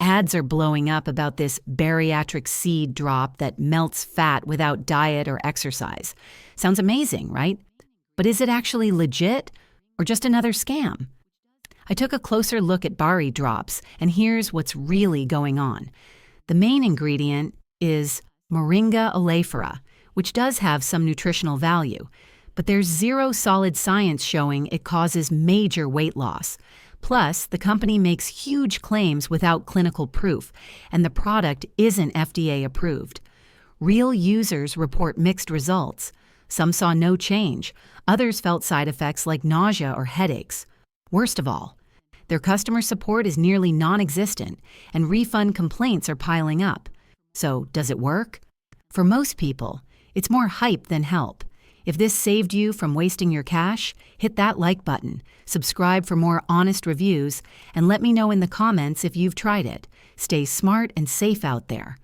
Ads are blowing up about this bariatric seed drop that melts fat without diet or exercise. Sounds amazing, right? But is it actually legit or just another scam? I took a closer look at Bari drops, and here's what's really going on. The main ingredient is Moringa oleifera, which does have some nutritional value, but there's zero solid science showing it causes major weight loss. Plus, the company makes huge claims without clinical proof, and the product isn't FDA approved. Real users report mixed results. Some saw no change. Others felt side effects like nausea or headaches. Worst of all, their customer support is nearly non-existent, and refund complaints are piling up. So, does it work? For most people, it's more hype than help. If this saved you from wasting your cash, hit that like button, subscribe for more honest reviews, and let me know in the comments if you've tried it. Stay smart and safe out there.